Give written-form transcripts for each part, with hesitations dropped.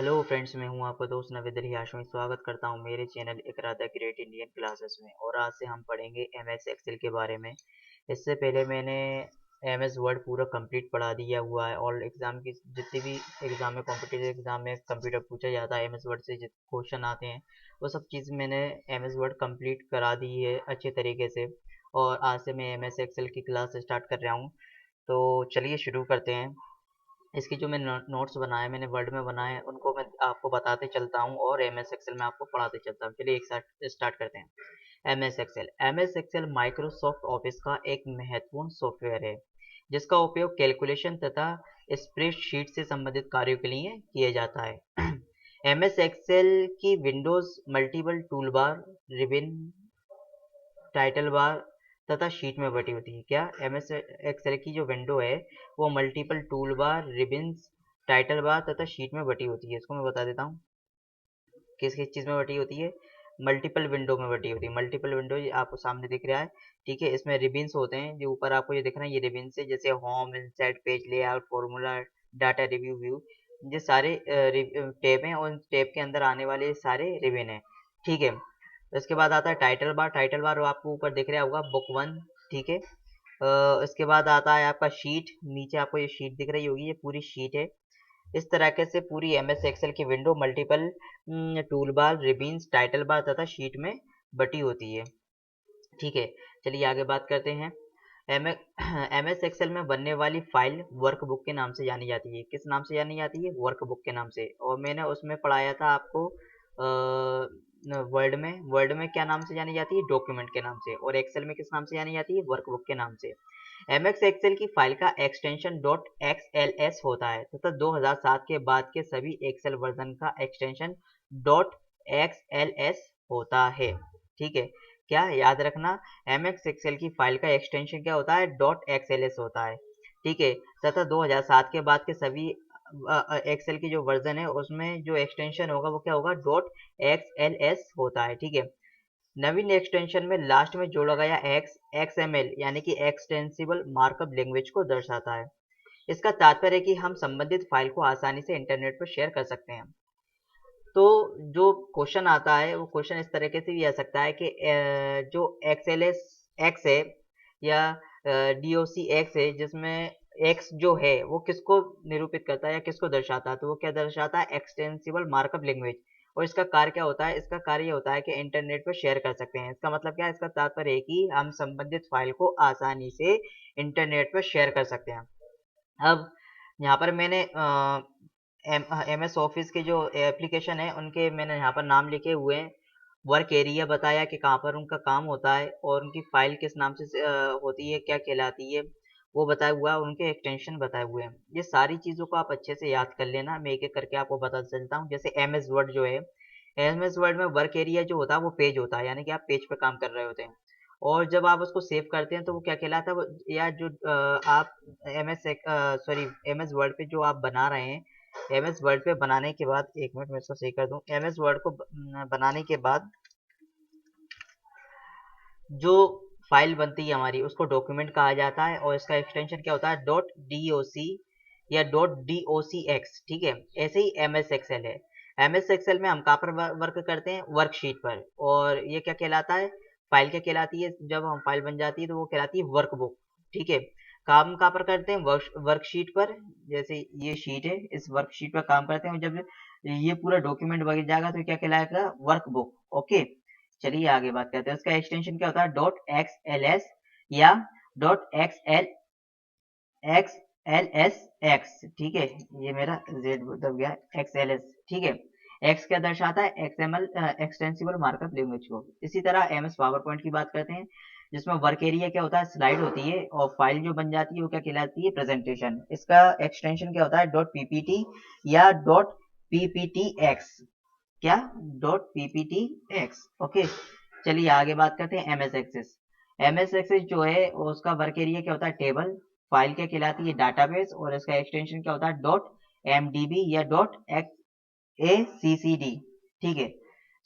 Hello friends, मैं हूं आपका दोस्त नवेद अली हाशमी। स्वागत करता हूं मेरे channel Iqra the great Indian classes में। और आज से हम पढ़ेंगे एमएस एक्सेल के बारे में। इससे पहले मैंने एमएस वर्ड पूरा कंप्लीट पढ़ा दिया हुआ है। और एग्ज़ाम की जितनी भी एग्ज़ाम में, कॉम्पिटिटिव एग्ज़ाम में कंप्यूटर पूछा जाता है, एमएस वर्ड से जितने क्वेश्चन आते हैं वो सब चीज़ मैंने एमएस वर्ड कंप्लीट करा दी है अच्छे तरीके से। और आज से मैं एमएस एक्सेल की क्लास स्टार्ट कर रहा हूँ। तो चलिए शुरू करते हैं। इसकी जो मैंने नोट्स बनाए, मैंने वर्ड में बनाए, उनको मैं आपको बताते चलता हूँ और एमएस एक्सेल में आपको पढ़ाते चलता हूँ। चलिए एक साथ स्टार्ट करते हैं। एमएस एक्सेल माइक्रोसॉफ्ट ऑफिस का एक महत्वपूर्ण सॉफ्टवेयर है जिसका उपयोग कैलकुलेशन तथा स्प्रेडशीट से संबंधित कार्यों के लिए किया जाता है। एमएस एक्सेल की Windows multiple toolbar, ribbon, title bar तथा शीट में बटी होती है। क्या? एमएस एक्सेल की जो विंडो है वो multiple tool bar, ribbons, title bar तथा शीट में बटी होती है। इसको मैं बता देता हूँ किस किस चीज़ में बटी होती है। मल्टीपल विंडो में बटी होती है। मल्टीपल विंडो ये आपको सामने दिख रहा है, ठीक है। इसमें रिबन्स होते हैं, जो ऊपर आपको ये दिख रहा है, ये रिबन्स है, जैसे home, insert, page layout, formula, data review, view. ये सारे टैब हैं और टैब के अंदर आने वाले सारे रिबन हैं, ठीक है। इसके बाद आता है टाइटल बार। टाइटल बार आपको ऊपर दिख रहा होगा, बुक वन, ठीक है। इसके बाद आता है आपका शीट। नीचे आपको ये शीट दिख रही होगी, ये पूरी शीट है। इस तरीके से पूरी एमएस एक्सेल की window multiple tool bar, ribbons, title bar तथा शीट में बटी होती है, ठीक है। चलिए आगे बात करते हैं। एमएस एक्सेल में बनने वाली फाइल वर्कबुक के नाम से जानी जाती है। किस नाम से जानी जाती है? वर्कबुक के नाम से। और मैंने उसमें पढ़ाया था आपको वर्ड में क्या नाम से जानी जाती है? डॉक्यूमेंट के नाम से। और एक्सेल में किस नाम से जानी जाती है? वर्कबुक के नाम से। एमएक्स एक्सेल की फाइल का एक्सटेंशन डॉट एक्सएलएस होता है तथा 2007 के बाद के सभी एक्सेल वर्जन का एक्सटेंशन डॉट एक्सएलएस होता है, ठीक है। क्या याद रखना? एमएक्स एक्सेल की फाइल का एक्सटेंशन क्या होता है? डॉट एक्सएलएस होता है, ठीक है। तथा 2007 के बाद के सभी एक्सेल की जो वर्जन है उसमें जो एक्सटेंशन होगा वो क्या होगा? डॉट एक्सएलएस होता है, ठीक है। नवीन एक्सटेंशन में लास्ट में जोड़ा गया एक्स एक्सएमएल यानी कि एक्सटेंसिबल मार्कअप लैंग्वेज को दर्शाता है। इसका तात्पर्य है कि हम संबंधित फाइल को आसानी से इंटरनेट पर शेयर कर सकते हैं। तो जो क्वेश्चन आता है वो क्वेश्चन इस तरीके से भी आ सकता है कि जो एक्सएलएस एक्स है या डीओसी एक्स है, जिसमें एक्स जो है वो किसको निरूपित करता है या किसको दर्शाता है? तो वो क्या दर्शाता है? Extensible markup language. और इसका कार्य क्या होता है? इसका कार्य ये होता है कि इंटरनेट पर शेयर कर सकते हैं। इसका मतलब क्या है? इसका तात्पर्य है कि हम संबंधित फाइल को आसानी से इंटरनेट पर शेयर कर सकते हैं। अब यहाँ पर मैंने एम एस ऑफिस के जो एप्लीकेशन है उनके मैंने यहाँ पर नाम लिखे हुए हैं। वर्क एरिया बताया कि कहाँ पर उनका काम होता है और उनकी फाइल किस नाम से होती है, क्या कहलाती है, वो बताया हुआ है। उनके एक्सटेंशन बताए हुए हैं। ये सारी चीज़ों को आप अच्छे से याद कर लेना। मैं एक एक करके आपको बता चलता हूँ। जैसे एम एस वर्ड जो है, एम एस वर्ड में वर्क एरिया जो होता है वो पेज होता है, यानी कि आप पेज पे काम कर रहे होते हैं। और जब आप उसको सेव करते हैं तो वो क्या कहलाता है? वो या जो आप एम एस वर्ड पे जो आप बना रहे हैं, एम एस वर्ड पे बनाने के बाद, एक मिनट मैं इसको सही कर दूं। एम एस वर्ड को बनाने के बाद जो फाइल बनती है हमारी उसको डॉक्यूमेंट कहा जाता है और इसका एक्सटेंशन क्या होता है? डॉट डी ओ सी या डॉट डी ओ सी एक्स, ठीक है। ऐसे ही एम एस एक्सेल है। एम एस एक्सेल में हम कहाँ पर वर्क करते हैं? वर्कशीट पर। और ये क्या कहलाता है? फाइल क्या कहलाती है? जब हम फाइल बन जाती है तो वो कहलाती है वर्कबुक, ठीक है। काम कहाँ पर करते हैं? वर्कशीट पर। जैसे ये शीट है, इस वर्कशीट पर काम करते हैं। और जब ये पूरा डॉक्यूमेंट बन जाएगा तो क्या कहलाएगा? Workbook, okay. चलिए आगे बात करते हैं। उसका एक्सटेंशन क्या होता है? डॉट एक्स एल एस या dot x L S x, ठीक है। ये मेरा जेड दब गया, एक्स एल एस, ठीक है। एक्स क्या दर्शाता है? एक्सएमएल एक्सटेंसिबल मार्कअप लैंग्वेज को। इसी तरह एमएस पावर पॉइंट की बात करते हैं, जिसमें वर्क एरिया क्या होता है? स्लाइड होती है। और फाइल जो बन जाती है वो क्या कहलाती है? प्रेजेंटेशन। इसका एक्सटेंशन क्या होता है? डॉट पीपीटी या डॉट पीपीटी एक्स। क्या? Dot PPT x, okay. चलिए आगे बात करते हैं एमएस एक्सेस। एमएस एक्सेस जो है उसका वर्क एरिया क्या होता है? टेबल। फाइल क्या कहलाती है? डाटाबेस। और इसका एक्सटेंशन क्या होता है? डॉट एमडीबी या डॉट एक्सएसीडी, ठीक है।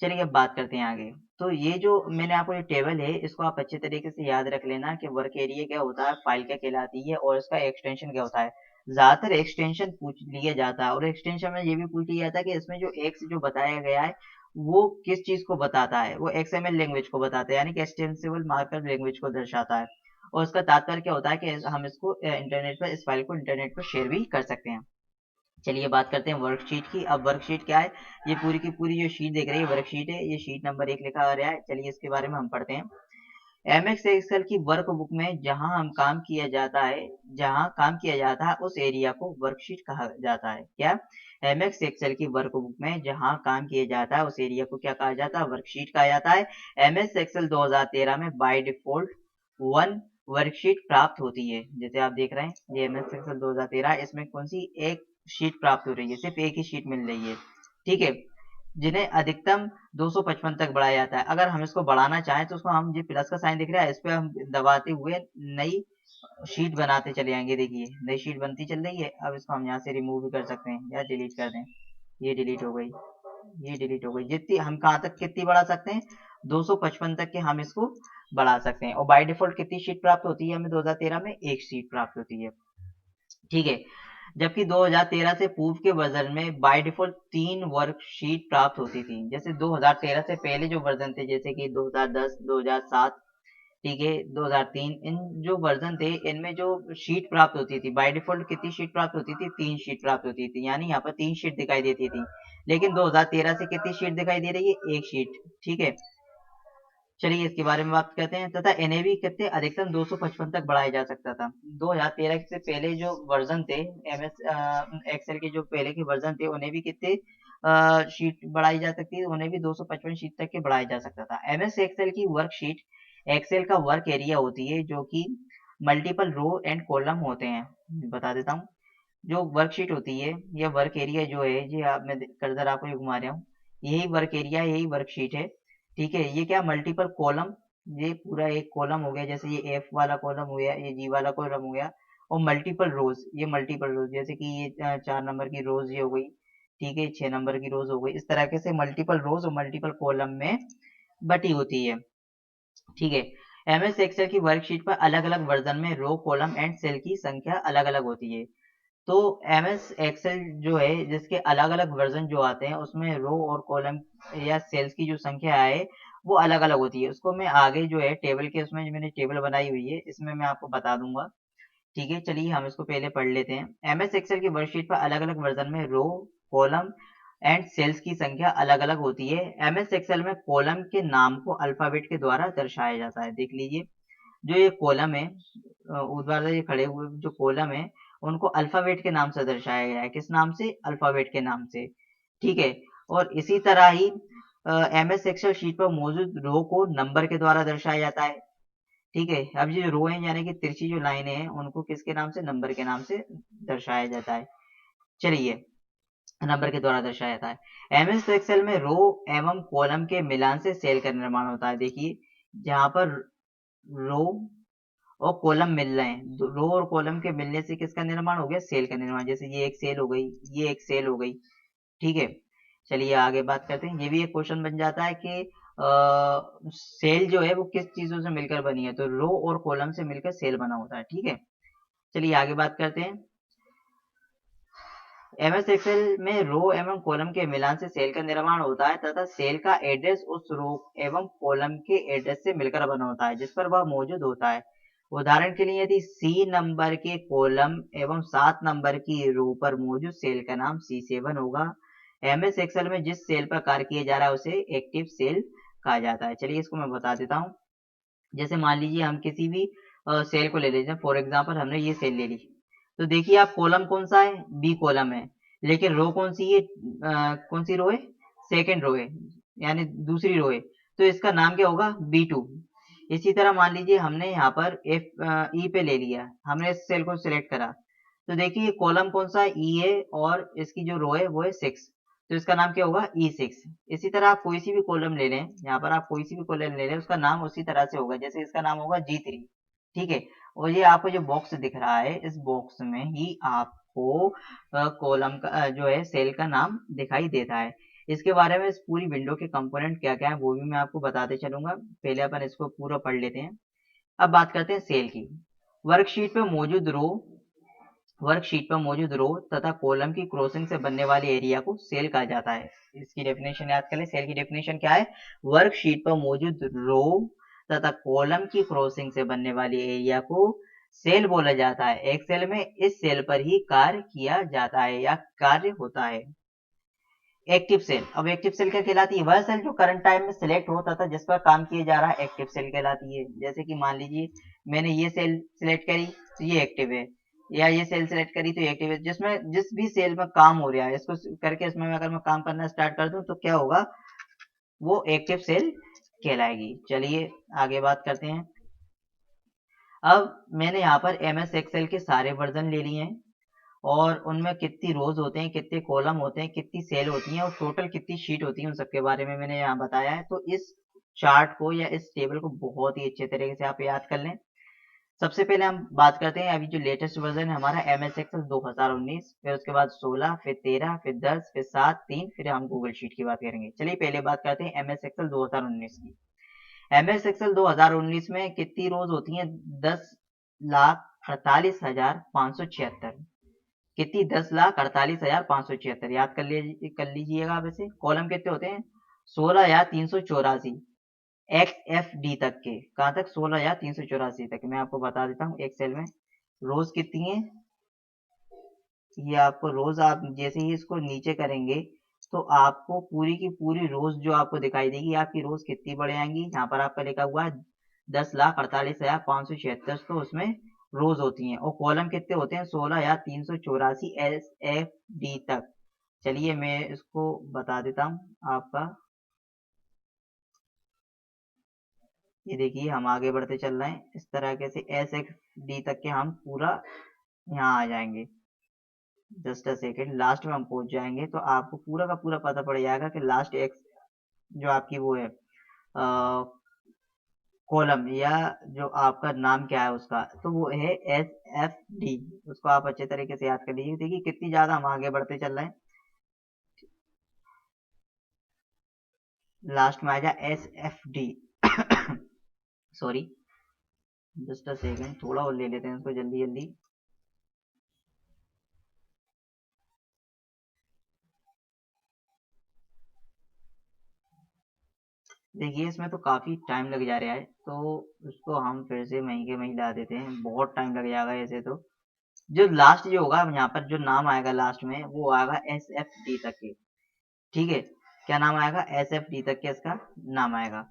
चलिए अब बात करते हैं आगे। तो ये जो मैंने आपको ये टेबल है इसको आप अच्छे तरीके से याद रख लेना कि वर्क एरिया क्या होता है, फाइल क्या कहलाती है और इसका एक्सटेंशन क्या होता है। ज्यादातर एक्सटेंशन पूछ लिया जाता है, और एक्सटेंशन में ये भी पूछ लिया जाता है कि इसमें जो एक्स जो बताया गया है वो किस चीज को बताता है, वो XML लैंग्वेज को बताता है, यानी कि एक्सटेंसिबल मार्कअप लैंग्वेज को दर्शाता है। और उसका तात्पर्य क्या होता है कि हम इसको इंटरनेट पर, इस फाइल को इंटरनेट पर शेयर भी कर सकते हैं। चलिए बात करते हैं वर्कशीट की। अब वर्कशीट क्या है, ये पूरी की पूरी जो शीट देख रही है वर्कशीट है, ये शीट नंबर 1 लिखा आ रहा है। चलिए इसके बारे में हम पढ़ते हैं। एमएक्स एक्सेल की वर्क बुक में जहां हम काम किया जाता है, जहां काम किया जाता है उस एरिया को वर्कशीट कहा जाता है। क्या, एमएक्स एक्सेल की वर्क बुक में जहां काम किया जाता है उस एरिया को क्या कहा जाता है, वर्कशीट कहा जाता है। एमएस एक्सेल 2013 में बाय डिफॉल्ट वन वर्कशीट प्राप्त होती है। जैसे आप देख रहे हैं ये एमएस एक्सेल 2013, इसमें कौन सी एक शीट प्राप्त हो रही है, सिर्फ एक ही शीट मिल रही है। ठीक है, जिन्हें अधिकतम 255 तक बढ़ाया जाता है। अगर हम इसको बढ़ाना चाहें तो उसको हम, जो प्लस का साइन दिख रहा है इस पे हम दबाते हुए नई शीट बनाते चले जाएंगे। देखिए नई शीट बनती चल रही है। अब इसको हम यहाँ से रिमूव भी कर सकते हैं या डिलीट कर दें। ये डिलीट हो गई, ये डिलीट हो गई। जितनी हम कहाँ तक कितनी बढ़ा सकते हैं, 255 तक के हम इसको बढ़ा सकते हैं। और बाय डिफॉल्ट कितनी शीट प्राप्त होती है हमें 2013 में, एक शीट प्राप्त होती है। ठीक है, जबकि 2013 से पूर्व के वर्जन में बाय डिफॉल्ट 3 वर्कशीट प्राप्त होती थी। जैसे 2013 से पहले जो वर्जन थे, जैसे कि 2010, 2007, ठीक है, 2003, इन जो वर्जन थे इनमें जो शीट प्राप्त होती थी बाय डिफॉल्ट कितनी शीट प्राप्त होती थी, 3 शीट प्राप्त होती थी, यानी यहाँ पर 3 शीट दिखाई देती थी। लेकिन 2013 से कितनी शीट दिखाई दे रही है, एक शीट। ठीक है, चलिए इसके बारे में बात करते हैं। तथा इन्हें भी कितने अधिकतम 255 तक बढ़ाया जा सकता था। 2013 से पहले जो वर्जन थे एमएस एक्सेल के, जो पहले के वर्जन थे उन्हें भी कितने शीट बढ़ाई जा सकती है, उन्हें भी 255 शीट तक के बढ़ाया जा सकता था। एमएस एक्सेल की वर्कशीट एक्सेल का वर्क एरिया होती है, जो कि मल्टीपल रो एंड कॉलम होते हैं। बता देता हूँ, जो वर्कशीट होती है या वर्क एरिया जो है, जी आप, मैं कर्सर आपको ये घुमा रहा हूँ, यही वर्क एरिया, यही वर्कशीट है। ठीक है, ये क्या, मल्टीपल कॉलम, ये पूरा एक कॉलम हो गया, जैसे ये एफ वाला कॉलम हो गया, ये जी वाला कॉलम हो गया। और मल्टीपल रोज, ये मल्टीपल रोज, जैसे कि ये 4 नंबर की रोज ये हो गई। ठीक है, 6 नंबर की रोज हो गई। इस तरह से मल्टीपल रोज और मल्टीपल कॉलम में बटी होती है। ठीक है, एमएस एक्सेल की वर्कशीट पर अलग अलग वर्जन में रो, कॉलम एंड सेल की संख्या अलग अलग होती है। तो एमएस एक्सेल जो है, जिसके अलग अलग वर्जन जो आते हैं उसमें रो और कॉलम या सेल्स की जो संख्या है वो अलग अलग होती है। उसको मैं आगे जो है टेबल के, उसमें जो मैंने टेबल बनाई हुई है इसमें मैं आपको बता दूंगा। ठीक है, चलिए हम इसको पहले पढ़ लेते हैं। एमएस एक्सेल की वर्कशीट पर अलग अलग वर्जन में रो, कॉलम एंड सेल्स की संख्या अलग अलग होती है। एमएस एक्सेल में कॉलम के नाम को अल्फाबेट के द्वारा दर्शाया जाता है। देख लीजिए, जो ये कॉलम है, ऊर्ध्वाधर ये खड़े हुए जो कॉलम है उनको अल्फाबेट के नाम से दर्शाया गया है। किस नाम से, अल्फाबेट के नाम से। ठीक है, और इसी तरह ही एमएस एक्सेल शीट पर मौजूद रो को नंबर के द्वारा दर्शाया जाता है। ठीक है, अब ये जो रो है यानी कि तिरछी जो लाइनें हैं उनको किसके नाम से, नंबर के नाम से दर्शाया जाता है। चलिए, नंबर के द्वारा दर्शाया जाता है। एमएस एक्सेल में रो एवं कॉलम के मिलान से सेल का निर्माण होता है। देखिए, जहां पर रो और कॉलम मिल रहे हैं, रो और कॉलम के मिलने से किसका निर्माण हो गया, सेल का निर्माण। जैसे ये एक सेल हो गई, ये एक सेल हो गई। ठीक है, चलिए आगे बात करते हैं। ये भी एक क्वेश्चन बन जाता है कि सेल जो है वो किस चीजों से मिलकर बनी है, तो रो और कॉलम से मिलकर सेल बना होता है। ठीक है, चलिए आगे बात करते हैं। एमएस एक्सेल में रो एवं कॉलम के मिलान से सेल का निर्माण होता है, तथा सेल का एड्रेस उस रो एवं कॉलम के एड्रेस से मिलकर बना होता है जिस पर वह मौजूद होता है। उदाहरण के लिए यदि सी नंबर के कॉलम एवं 7 नंबर की रो पर मौजूद सेल का नाम C7 होगा। एमएस एक्सेल में जिस सेल पर कार्य किया जा रहा है उसे एक्टिव सेल कहा जाता है। चलिए इसको मैं बता देता हूँ। जैसे मान लीजिए हम किसी भी सेल को ले लेते हैं, फॉर एग्जांपल हमने ये सेल ले ली, तो देखिए आप, कॉलम कौन सा है, बी कॉलम है, लेकिन रो कौन सी है, कौन सी रो है, सेकंड रो है, यानी दूसरी रो है, तो इसका नाम क्या होगा, B2। इसी तरह मान लीजिए हमने यहाँ पर ई पे ले लिया, हमने इस सेल को सिलेक्ट करा, तो देखिए कॉलम कौन सा है, ई है, और इसकी जो रो है वो है 6, तो इसका नाम क्या होगा, E6। इसी तरह आप कोई सी भी कॉलम ले लें, यहाँ पर आप कोई सी भी कॉलम ले लें, उसका नाम उसी तरह से होगा, जैसे इसका नाम होगा G3। ठीक है, और ये आपको जो बॉक्स दिख रहा है, इस बॉक्स में ही आपको कॉलम का जो है सेल का नाम दिखाई देता है। इसके बारे में, इस पूरी विंडो के कंपोनेंट क्या क्या है वो भी मैं आपको बताते चलूंगा। पहले अपन इसको पूरा पढ़ लेते हैं। अब बात करते हैं सेल की। वर्कशीट पे मौजूद रो वर्कशीट पर मौजूद रो तथा कॉलम की क्रॉसिंग से बनने वाले एरिया को सेल कहा जाता है। इसकी डेफिनेशन याद कर ले। सेल की डेफिनेशन क्या है? वर्कशीट पर मौजूद रो तथा कॉलम की क्रॉसिंग से बनने वाले एरिया को सेल बोला जाता है। एक्सेल में इस सेल पर ही कार्य किया जाता है या कार्य होता है। Active cell. अब एक्टिव सेल क्या कहलाती है? वह सेल जो करंट टाइम में सिलेक्ट होता था, जिस पर काम किया जा रहा है, एक्टिव सेल कहलाती है। जैसे कि मान लीजिए मैंने ये सेल सिलेक्ट करी तो ये एक्टिव है, या ये सेल सिलेक्ट करी तो ये एक्टिव है। जिसमें जिस भी सेल में काम हो रहा है, इसको करके इसमें अगर मैं काम करना स्टार्ट कर दूं तो क्या होगा? वो एक्टिव सेल कहलाएगी। चलिए आगे बात करते हैं। अब मैंने यहाँ पर एम एस एक्सेल के सारे वर्जन ले लिए हैं और उनमें कितनी रोज होते हैं, कितने कॉलम होते हैं, कितनी सेल होती हैं और टोटल कितनी शीट होती है, उन सबके बारे में मैंने यहाँ बताया है। तो इस चार्ट को या इस टेबल को बहुत ही अच्छे तरीके से आप याद कर लें। सबसे पहले हम बात करते हैं अभी जो लेटेस्ट वर्जन है हमारा एम एस एक्सेल 2019, फिर उसके बाद 16, फिर 13, फिर 10, फिर 7, 3, फिर हम गूगल शीट की बात करेंगे। चलिए पहले बात करते हैं एम एस एक्सेल 2019 की। एम एस एक्सेल 2019 में कितनी रोज होती हैं? 10,48,576। कितनी? 10,48,576 याद कर लीजिएगा आप इसे। कॉलम कितने होते हैं? 16,384 एक्स एफ डी तक के। कहाँ तक? 16,384 तक। मैं आपको बता देता हूँ एक्सेल में रोज कितनी है। ये आपको रोज, आप जैसे ही इसको नीचे करेंगे तो आपको पूरी की पूरी रोज जो आपको दिखाई देगी, आपकी रोज कितनी बढ़ जाएंगी। यहाँ पर आपका लिखा हुआ है 10,48,576, तो उसमें रोज होती हैं। और कॉलम कितने होते हैं? 16,384 एस एफ डी तक। चलिए मैं इसको बता देता हूँ आपका। ये देखिए हम आगे बढ़ते चल रहे हैं इस तरीके से एस एफ डी तक के हम पूरा यहाँ आ जाएंगे। जस्ट अ सेकेंड, लास्ट में हम पहुंच जाएंगे तो आपको पूरा का पूरा पता पड़ जाएगा कि लास्ट एक्स जो आपकी वो है कॉलम, या जो आपका नाम क्या है उसका, तो वो है एस एफ डी। उसको आप अच्छे तरीके से याद कर लीजिए। देखिए कितनी ज्यादा हम आगे बढ़ते चल रहे हैं। लास्ट में आ जाए S F D. Sorry, just a second, थोड़ा और ले लेते हैं इसको जल्दी जल्दी। देखिए इसमें तो काफी टाइम लग जा रहा है, तो उसको हम फिर से वहीं के वहीं ला देते हैं। बहुत टाइम लग जाएगा ऐसे तो। जो लास्ट जो होगा यहाँ पर जो नाम आएगा लास्ट में वो आएगा एस एफ डी तक के। ठीक है, क्या नाम आएगा? एस एफ डी तक के इसका नाम आएगा।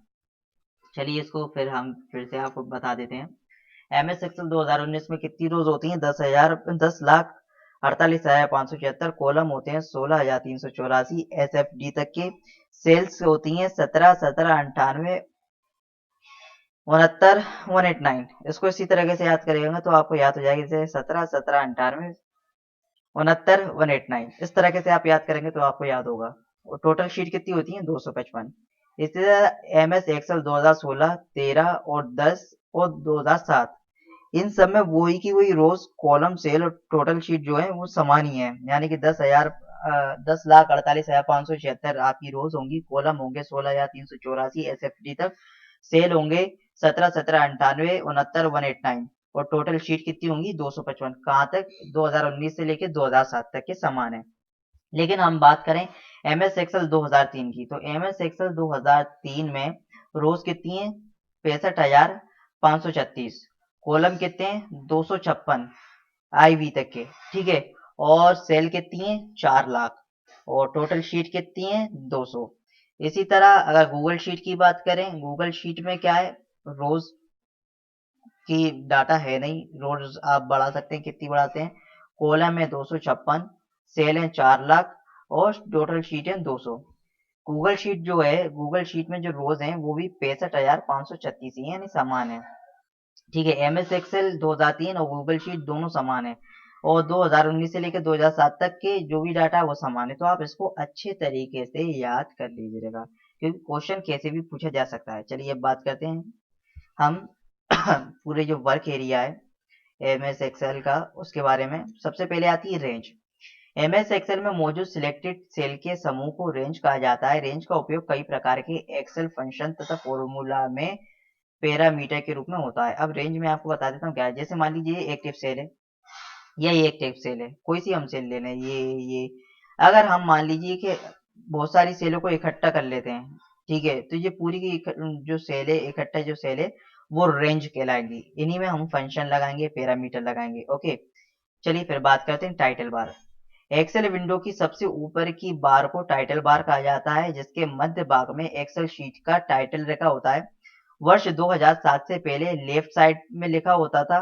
चलिए इसको फिर हम फिर से आपको बता देते हैं। एम एस एक्सेल 2019 में कितनी रोज होती हैं? 10,48,576। कॉलम होते हैं 16,384 एस एफ डी तक के। सेल्स होती हैं 17, 17, 98, 69, 189। इसको इसी तरीके से याद करिएगा तो आपको याद हो जाएगी। जैसे 17, 17, 98, 69, 189, इस तरीके से आप याद करेंगे तो आपको याद होगा। और टोटल शीट कितनी होती है? 255। इसी तरह एम एस एक्सेल 2016, 13 और 10 और 2007, इन सब में वही की वही रोज कॉलम सेल और टोटल शीट जो है वो समान ही है। यानी कि 10,48,576 आपकी रोज होंगी, कॉलम होंगे 16,384 एस एफ डी तक, सेल होंगे 17, 17, 98, 69, 189, और टोटल शीट कितनी होंगी? 255। कहाँ तक? 2019 से लेके 2007 तक के समान है। लेकिन हम बात करें एम एस एक्सेल 2003 की, तो एम एस एक्सेल 2003 में रोज कितनी है? 65,536। कॉलम कितने हैं? 256 आईवी तक के। ठीक है, और सेल कितनी है? 4 लाख। और टोटल शीट कितनी है? 200। इसी तरह अगर गूगल शीट की बात करें, गूगल शीट में क्या है? रोज की डाटा है नहीं, रोज आप बढ़ा सकते हैं, कितनी बढ़ाते हैं। कॉलम है 256, सेल है 4 लाख, और टोटल शीट है 200। गूगल शीट जो है, गूगल शीट में जो रोज हैं वो भी 65,536 ही है, यानी समान है। ठीक है, एम एस एक्सेल 2003 और गूगल शीट दोनों समान है। और 2019 से लेकर 2007 तक के जो भी डाटा है वो समान है। तो आप इसको अच्छे तरीके से याद कर लीजिएगा, क्योंकि क्वेश्चन कैसे भी पूछा जा सकता है। चलिए अब बात करते हैं हम पूरे जो वर्क एरिया है एम एस एक्सेल का, उसके बारे में। सबसे पहले आती है रेंज। एम एस एक्सेल में मौजूद सिलेक्टेड सेल के समूह को रेंज कहा जाता है। रेंज का उपयोग कई प्रकार के एक्सेल फंक्शन तथा फॉर्मूला में पैरामीटर के रूप में होता है। अब रेंज में आपको बता देता हूँ क्या है। जैसे मान लीजिए एक्टिव सेल है, यही एक टाइप सेल है, कोई सी हम सेल ले लें, ये अगर हम मान लीजिए कि बहुत सारी सेलों को इकट्ठा कर लेते हैं, ठीक है, तो ये पूरी की जो सेल है, इकट्ठा जो सेल है वो रेंज कहलाएंगी। इन्हीं में हम फंक्शन लगाएंगे, पैरामीटर लगाएंगे। ओके, चलिए फिर बात करते हैं टाइटल बार। एक्सेल विंडो की सबसे ऊपर की बार को टाइटल बार कहा जाता है, जिसके मध्य भाग में एक्सेल शीट का टाइटल लिखा होता है। वर्ष 2007 से पहले लेफ्ट साइड में लिखा होता था।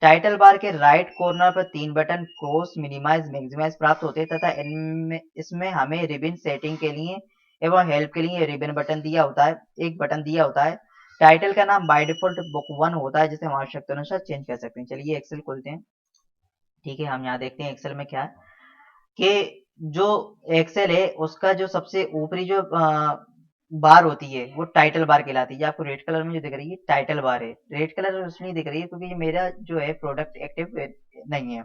टाइटल बार के राइट कॉर्नर पर 3 बटन क्रॉस, मिनिमाइज, मैक्सिमाइज प्राप्त होते हैं तथा इनमें इसमें हमें रिबन सेटिंग के लिए एवं हेल्प के लिए रिबन बटन दिया होता है, एक बटन दिया होता है। टाइटल का नाम बाय डिफॉल्ट बुक 1 होता है, जिसे हम आवश्यकता अनुसार चेंज कर सकते हैं। चलिए एक्सेल खोलते हैं। ठीक है, हम यहाँ देखते हैं एक्सेल में क्या है कि जो एक्सेल है उसका जो सबसे ऊपरी जो बार होती है वो टाइटल बार कहलाती है। ये आपको रेड कलर में जो दिख रही है टाइटल बार है। रेड कलर इसलिए दिख रही है क्योंकि ये मेरा जो है प्रोडक्ट एक्टिव नहीं है।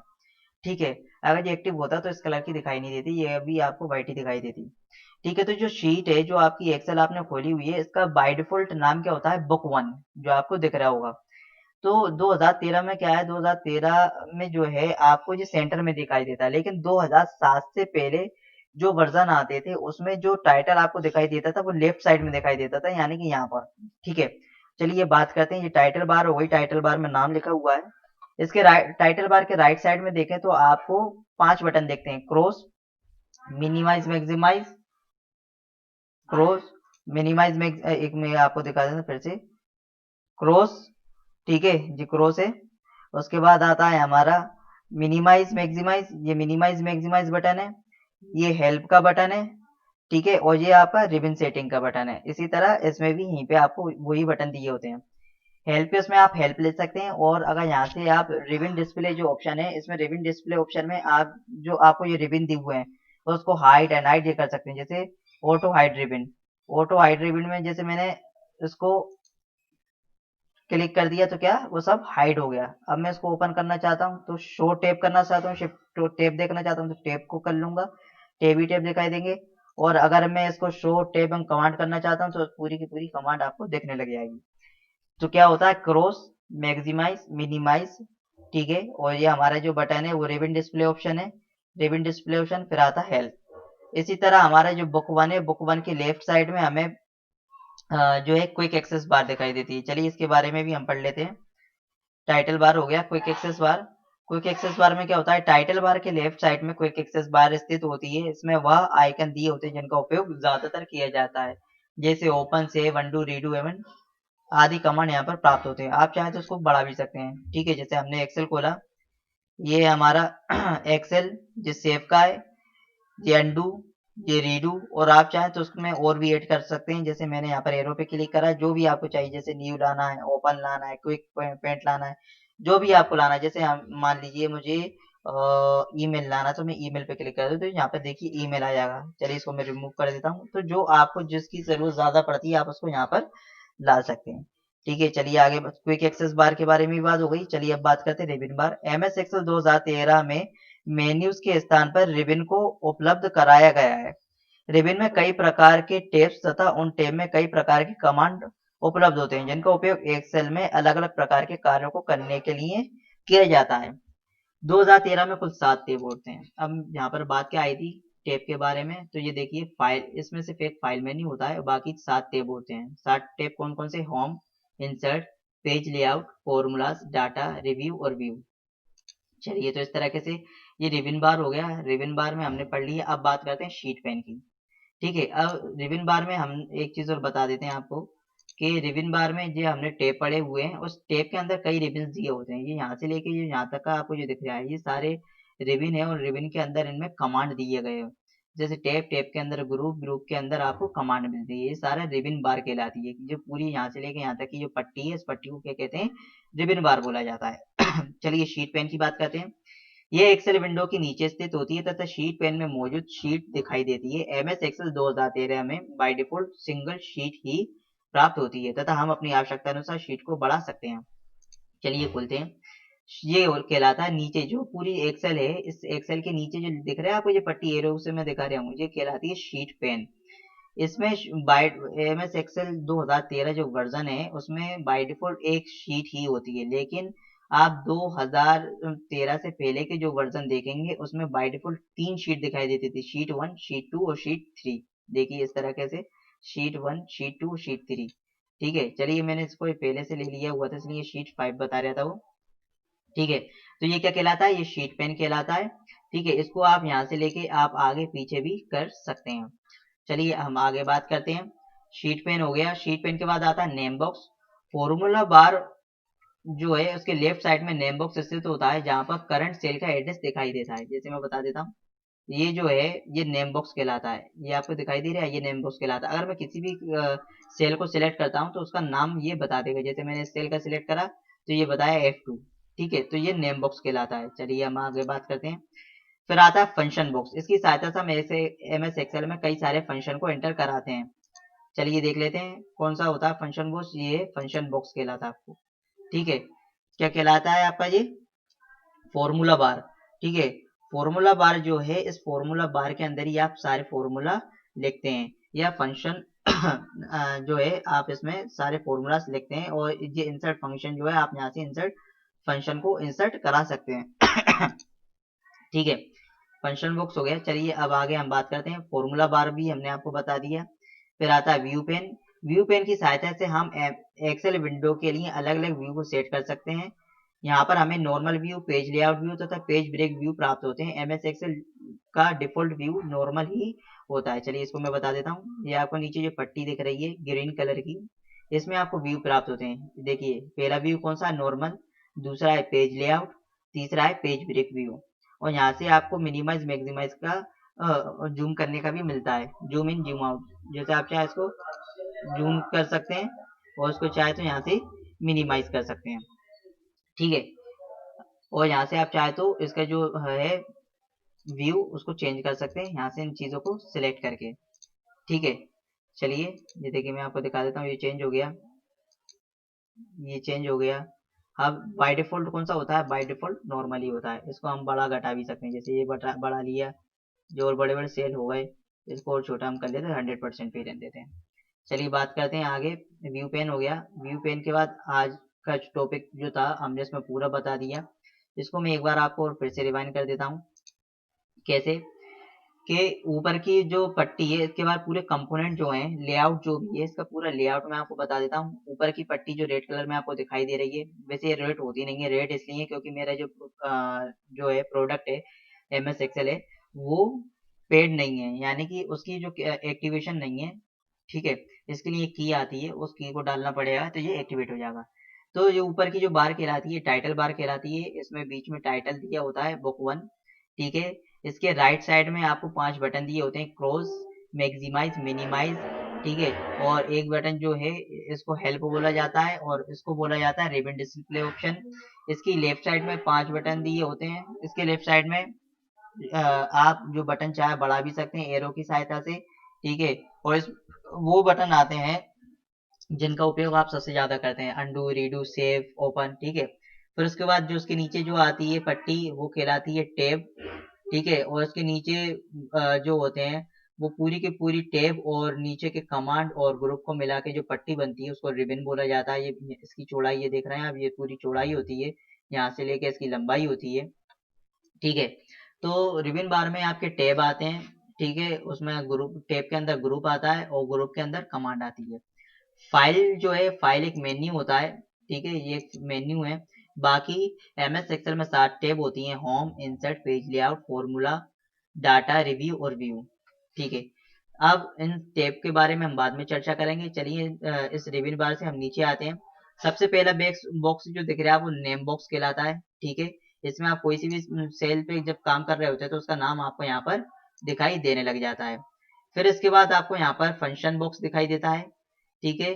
ठीक है, अगर ये एक्टिव होता तो इस कलर की दिखाई नहीं देती, ये अभी आपको व्हाइट ही दिखाई देती। ठीक है, तो जो शीट है, जो आपकी एक्सेल आपने खोली हुई है, इसका बाय डिफॉल्ट नाम क्या होता है? बुक 1, जो आपको दिख रहा होगा। तो 2013 में क्या है, 2013 में जो है आपको ये सेंटर में दिखाई देता है, लेकिन 2007 से पहले जो वर्जन आते थे उसमें जो टाइटल आपको दिखाई देता था वो लेफ्ट साइड में दिखाई देता था, यानी कि यहाँ पर। ठीक है, चलिए बात करते हैं। ये टाइटल बार हो गई, टाइटल बार में नाम लिखा हुआ है। इसके टाइटल बार के राइट साइड में देखें तो आपको 5 बटन देखते हैं, cross, minimise, maximise, cross, minimise, एक मैं आपको दिखा देता फिर से, क्रॉस, ठीक है जी, क्रॉस है। उसके बाद आता है हमारा मिनिमाइज, मैक्सिमाइज, ये मिनिमाइज मैक्सिमाइज बटन है। ये हेल्प का बटन है, ठीक है, और ये आपका रिबन सेटिंग का बटन है। इसी तरह इसमें भी यहीं पे आपको वही बटन दिए होते हैं। हेल्प पे उसमें आप हेल्प ले सकते हैं, और अगर यहाँ से आप रिबन डिस्प्ले जो ऑप्शन है, इसमें रिबन डिस्प्ले ऑप्शन में आप जो आपको ये रिबन दिए हुए हैं तो उसको हाइड एंड हाइड ये कर सकते हैं, जैसे auto hide ribbon. Auto hide ribbon में जैसे मैंने इसको क्लिक कर दिया तो क्या, वो सब हाइड हो गया। अब मैं इसको ओपन करना चाहता हूँ तो शो टैब करना चाहता हूँ, शिफ्ट टैब देखना चाहता हूँ तो टैब को कर लूंगा, टैब ही टैब दिखाई देंगे। और अगर मैं इसको शो टैब एंड कमांड करना चाहता हूँ तो पूरी की पूरी कमांड आपको देखने लग जाएगी। तो क्या होता है, क्रॉस, मैक्सिमाइज, मिनिमाइज, ठीक है, और ये हमारा जो बटन है वो रिबन डिस्प्ले ऑप्शन है, रिबन डिस्प्ले ऑप्शन, फिर आता है हेल्प। इसी तरह हमारा जो बुक 1 है, बुक 1 की लेफ्ट साइड में हमें जो है क्विक एक्सेस बार दिखाई देती है। चलिए इसके बारे में भी हम पढ़ लेते हैं। टाइटल बार हो गया, क्विक एक्सेस बार। क्विक एक्सेस बार में क्या होता है, टाइटल बार के लेफ्ट साइड में क्विक एक्सेस बार स्थित होती है। इसमें वह आइकन दिए होते हैं जिनका उपयोग ज्यादातर किया जाता है, जैसे ओपन, सेव, अनडू, रीडू एवं आदि कमांड यहाँ पर प्राप्त होते हैं। आप चाहें तो उसको बढ़ा भी सकते हैं। ठीक है, जैसे हमने एक्सेल खोला, ये हमारा एक्सेल जिस सेव का है, ये अनडू, ये रीडू, और आप चाहें तो उसमें और भी ऐड कर सकते हैं। जैसे मैंने यहाँ पर एरो पे क्लिक करा, जो भी आपको चाहिए, जैसे न्यू लाना है, ओपन लाना है, क्विक पेंट लाना है, जो भी आपको लाना है। जैसे हम मान लीजिए मुझे ईमेल लाना, तो मैं ईमेल पे क्लिक कर दूँ तो यहाँ पर देखिए ईमेल आ जाएगा। चलिए इसको मैं रिमूव कर देता हूँ। तो जो आपको जिसकी जरूरत ज्यादा पड़ती है आप उसको यहाँ पर ला सकते हैं। ठीक है, चलिए आगे क्विक एक्सेस बार के बारे में भी बात हो गई। चलिए अब बात करते हैं रिबन बार। एमएस एक्सेल 2013 में मेन्यूज के स्थान पर रिबन को उपलब्ध कराया गया है। रिबन में कई प्रकार के टैब्स तथा उन टैब में कई प्रकार के कमांड उपलब्ध होते हैं, जिनका उपयोग एक्सेल में अलग अलग प्रकार के कार्यों को करने के लिए किया जाता है। 2013 में कुल 7 टैब होते हैं। अब यहाँ पर बात क्या आई थी टैब के बारे में, तो ये देखिए फाइल, इसमें सिर्फ एक फाइल मेन्यू होता है, बाकी 7 टैब होते हैं। 7 टैब कौन कौन से? Home, insert, page layout, formulas, data, review और व्यू। चलिए, तो इस तरीके से ये रिबन बार हो गया। रिबन बार में हमने पढ़ लिया। अब बात करते हैं शीट पेन की। ठीक है, अब रिबन बार में हम एक चीज और बता देते हैं आपको कि रिबन बार में जो हमने टेप पड़े हुए हैं, उस टेप के अंदर कई रिबन दिए होते हैं। ये यहाँ से लेके ये यहाँ तक का आपको जो दिख रहा है, ये सारे रिबन है, और रिबन के अंदर इनमें कमांड दिए गए हैं। जैसे टेप, टेप के अंदर ग्रुप, ग्रुप के अंदर आपको कमांड मिलती है। ये सारा रिबन बार कहलाती है। जो पूरी यहाँ से लेके यहाँ तक की जो पट्टी है, इस पट्टी को क्या कहते हैं? रिबन बार बोला जाता है। चलिए शीट पेन की बात करते हैं। ये एक्सेल विंडो के नीचे स्थित होती है तथा शीट पेन में मौजूद शीट दिखाई देती है। एमएस एक्सेल 2013 में बाय डिफॉल्ट सिंगल शीट ही प्राप्त होती है तथा हम अपनी आवश्यकता अनुसार शीट को बढ़ा सकते हैं। चलिए खोलते हैं। ये और कहलाता है, नीचे जो पूरी एक्सेल है, इस एक्सेल के नीचे जो दिख रहा है आपको, ये पट्टी एरो से मैं दिखा रहा हूँ, ये कहलाती है शीट पेन। इसमें बाय एम एस एक्सेल 2013 जो वर्जन है उसमें बाय डिफॉल्ट एक शीट ही होती है, लेकिन आप 2013 से पहले के जो वर्जन देखेंगे उसमें बाय डिफॉल्ट 3 शीट दिखाई देती थी, शीट 1, शीट 2 और शीट 3। देखिए इस तरह से शीट 1, शीट 2, शीट 3। ठीक है, चलिए मैंने इसको पहले से ले लिया हुआ था इसलिए शीट 5 बता रहा था वो। ठीक है, तो ये क्या कहलाता है, ये शीट पेन कहलाता है। ठीक है, इसको आप यहाँ से लेके आप आगे पीछे भी कर सकते हैं। चलिए हम आगे बात करते हैं। शीट पेन हो गया, शीट पेन के बाद आता है नेम बॉक्स। फॉर्मूला बार जो है उसके लेफ्ट साइड में नेम बॉक्स स्थित होता है जहां पर करंट सेल का एड्रेस दिखाई देता है। जैसे मैं बता देता हूँ, ये जो है ये नेम बॉक्स कहलाता है, ये आपको दिखाई दे रहा है, ये नेम बॉक्स कहलाता है। अगर मैं किसी भी सेल को सिलेक्ट करता हूँ तो उसका नाम ये बता देगा। जैसे मैंने इस सेल का सिलेक्ट करा तो ये बताया F2। ठीक है, तो ये नेम बॉक्स कहलाता है। चलिए हम आगे बात करते हैं। फिर आता है फंक्शन बॉक्स। इसकी सहायता से हम ऐसे MS एक्सेल में कई सारे फंक्शन को एंटर कराते हैं। चलिए देख लेते हैं कौन सा होता है फंक्शन बॉक्स। ये फंक्शन बॉक्स कहलाता है आपको। ठीक है, क्या कहलाता है आपका ये फॉर्मूला बार। ठीक है, फॉर्मूला बार जो है इस फॉर्मूला बार के अंदर ही आप सारे फॉर्मूला लिखते हैं, या फंक्शन जो है आप इसमें सारे फॉर्मूलास लिखते हैं। और ये इंसर्ट फंक्शन जो है आप यहाँ से इंसर्ट फंक्शन को इंसर्ट करा सकते हैं। ठीक है, फंक्शन बॉक्स हो गया। चलिए अब आगे हम बात करते हैं, फॉर्मूला बार भी हमने आपको बता दिया। फिर आता है व्यू पेन। व्यू पेन की सहायता से हम एक्सेल विंडो के लिए अलग अलग व्यू को सेट कर सकते हैं। यहाँ पर हमें normal view, page layout view तथा पेज ब्रेक व्यू प्राप्त होते हैं। MS एक्सेल का डिफॉल्ट व्यू नॉर्मल ही होता है। चलिए इसको मैं बता देता हूँ। ये आपको नीचे जो पट्टी दिख रही है ग्रीन कलर की, इसमें आपको व्यू प्राप्त होते हैं। देखिए पहला व्यू कौन सा, नॉर्मल। दूसरा है पेज लेआउट। तीसरा है पेज ब्रेक व्यू। और यहाँ से आपको मिनिमाइज मैक्सिमाइज का जूम करने का भी मिलता है, जूम इन जूम आउट। जैसे आप चाहे इसको जूम कर सकते हैं और उसको चाहे तो यहाँ से मिनिमाइज कर सकते हैं। ठीक है, और यहाँ से आप चाहे तो इसका जो है व्यू उसको चेंज कर सकते हैं यहाँ से इन चीज़ों को सिलेक्ट करके। ठीक है, चलिए ये देखिए मैं आपको दिखा देता हूँ। ये चेंज हो गया, ये चेंज हो गया। अब बाय डिफॉल्ट कौन सा होता है, बाय डिफॉल्ट नॉर्मल ही होता है। इसको हम बड़ा घटा भी सकते हैं, जैसे ये बढ़ा लिया, जो और बड़े बड़े सेल हो गए इसको और छोटा हम कर लेते हैं, 100% पे रहने देते हैं। चलिए बात करते हैं आगे। व्यू पेन हो गया। व्यू पेन के बाद आज का टॉपिक जो था हमने इसमें पूरा बता दिया। इसको मैं एक बार आपको फिर से रिवाइंड कर देता हूँ। कैसे कि ऊपर की जो पट्टी है इसके बाद पूरे कंपोनेंट जो हैं, लेआउट जो भी है इसका पूरा लेआउट मैं आपको बता देता हूँ। ऊपर की पट्टी जो रेड कलर में आपको दिखाई दे रही है, वैसे ये रेड होती नहीं है, रेड इसलिए क्योंकि मेरा जो है प्रोडक्ट है MS एक्सेल है वो पेड नहीं है, यानी कि उसकी जो एक्टिवेशन नहीं है। ठीक है, इसके लिए की आती है, उस की को डालना पड़ेगा तो ये एक्टिवेट हो जाएगा। तो ये ऊपर की जो बार कहलाती है टाइटल बार कहलाती है। इसमें बीच में टाइटल दिया होता है बुक 1। ठीक है, इसके राइट साइड में आपको 5 बटन दिए होते हैं, क्रॉस, मैक्सिमाइज, मिनिमाइज। ठीक है, और एक बटन जो है इसको हेल्प बोला जाता है और इसको बोला जाता है रिबन डिस्प्ले ऑप्शन। इसकी लेफ्ट साइड में 5 बटन दिए होते हैं। इसके लेफ्ट साइड में आप जो बटन चाहे बढ़ा भी सकते हैं एरो की सहायता से। ठीक है, और इस वो बटन आते हैं जिनका उपयोग आप सबसे ज्यादा करते हैं, अंडू, रीडू, सेव, ओपन। ठीक है, फिर उसके बाद जो उसके नीचे जो आती है पट्टी वो कहलाती है टैब। ठीक है, और इसके नीचे जो होते हैं वो पूरी की पूरी टैब और नीचे के कमांड और ग्रुप को मिला के जो पट्टी बनती है उसको रिबन बोला जाता है। ये इसकी चौड़ाई ये देख रहे हैं आप, ये पूरी चौड़ाई होती है, यहाँ से लेके इसकी लंबाई होती है। ठीक है, तो रिबन बार में आपके टैब आते हैं। ठीक है, उसमें ग्रुप, टैब के अंदर ग्रुप आता है और ग्रुप के अंदर कमांड आती है। फाइल जो है, फाइल एक मेन्यू होता है। ठीक है, ये एक मेन्यू है। बाकी MS एक्सेल में 7 टैब होती हैं, home, insert, page layout, formula, data, review और व्यू। ठीक है, अब इन टैब के बारे में हम बाद में चर्चा करेंगे। चलिए इस रिबन बार से हम नीचे आते हैं। सबसे पहला बॉक्स जो दिख रहा है वो नेम बॉक्स कहलाता है। ठीक है, इसमें आप कोई सी भी सेल पे जब काम कर रहे होते हैं तो उसका नाम आपको यहाँ पर दिखाई देने लग जाता है। फिर इसके बाद आपको यहाँ पर फंक्शन बॉक्स दिखाई देता है। ठीक है,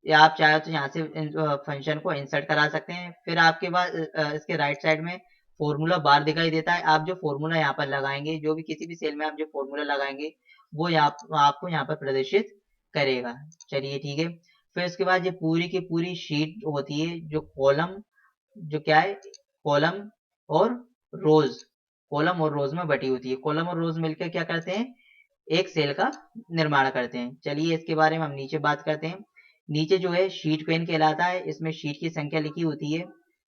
या आप चाहे तो यहाँ से फंक्शन को इंसर्ट करा सकते हैं। फिर आपके पास इसके राइट साइड में फॉर्मूला बार दिखाई देता है। आप जो फॉर्मूला यहाँ पर लगाएंगे, जो भी किसी भी सेल में आप जो फॉर्मूला लगाएंगे वो आपको यहाँ पर प्रदर्शित करेगा। चलिए ठीक है, फिर इसके बाद ये पूरी की पूरी शीट होती है जो कॉलम, जो क्या है, कॉलम और रोज, कॉलम और रोज में बटी होती है। कॉलम और रोज मिलकर क्या करते हैं, एक सेल का निर्माण करते हैं। चलिए इसके बारे में हम नीचे बात करते हैं। नीचे जो है शीट पेन कहलाता है, इसमें शीट की संख्या लिखी होती है।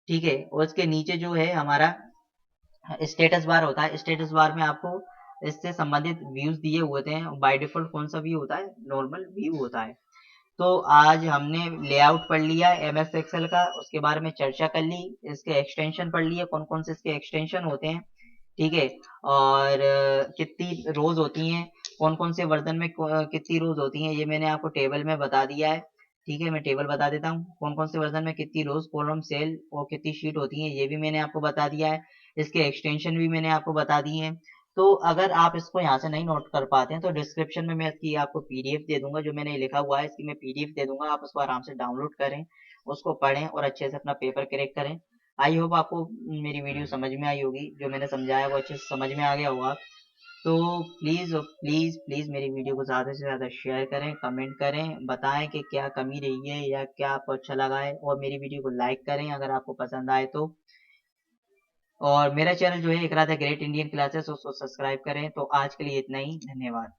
ठीक है, और उसके नीचे जो है हमारा स्टेटस बार होता है। स्टेटस बार में आपको इससे संबंधित व्यूज दिए हुए होते हैं। बाय डिफॉल्ट कौन सा व्यू होता है? नॉर्मल व्यू होता है। तो आज हमने लेआउट पढ़ लिया एम एस एक्सेल का, उसके बारे में चर्चा कर ली, इसके एक्सटेंशन पढ़ लिए, कौन कौन से इसके एक्सटेंशन होते हैं, ठीक है, और कितनी रोज होती हैं, कौन कौन से वर्जन में कितनी रोज होती हैं, ये मैंने आपको टेबल में बता दिया है। ठीक है, मैं टेबल बता देता हूँ, कौन कौन से वर्जन में कितनी रोज, कॉलम, सेल और कितनी शीट होती हैं, ये भी मैंने आपको बता दिया है। इसके एक्सटेंशन भी मैंने आपको बता दिए हैं। तो अगर आप इसको यहाँ से नहीं नोट कर पाते हैं तो डिस्क्रिप्शन में मैं इसकी आपको पीडीएफ दे दूंगा, जो मैंने लिखा हुआ है इसकी मैं पीडीएफ दे दूंगा, आप उसको आराम से डाउनलोड करें, उसको पढ़ें और अच्छे से अपना पेपर क्रैक करें। आई होप आपको मेरी वीडियो समझ में आई होगी, जो मैंने समझाया वो अच्छे से समझ में आ गया होगा। तो प्लीज़ प्लीज़ प्लीज़ मेरी वीडियो को ज़्यादा से ज़्यादा शेयर करें, कमेंट करें, बताएं कि क्या कमी रही है या क्या आपको अच्छा लगा है, और मेरी वीडियो को लाइक करें अगर आपको पसंद आए तो। और मेरा चैनल जो है इकरा द ग्रेट इंडियन क्लासेस, उसको सब्सक्राइब करें। तो आज के लिए इतना ही, धन्यवाद।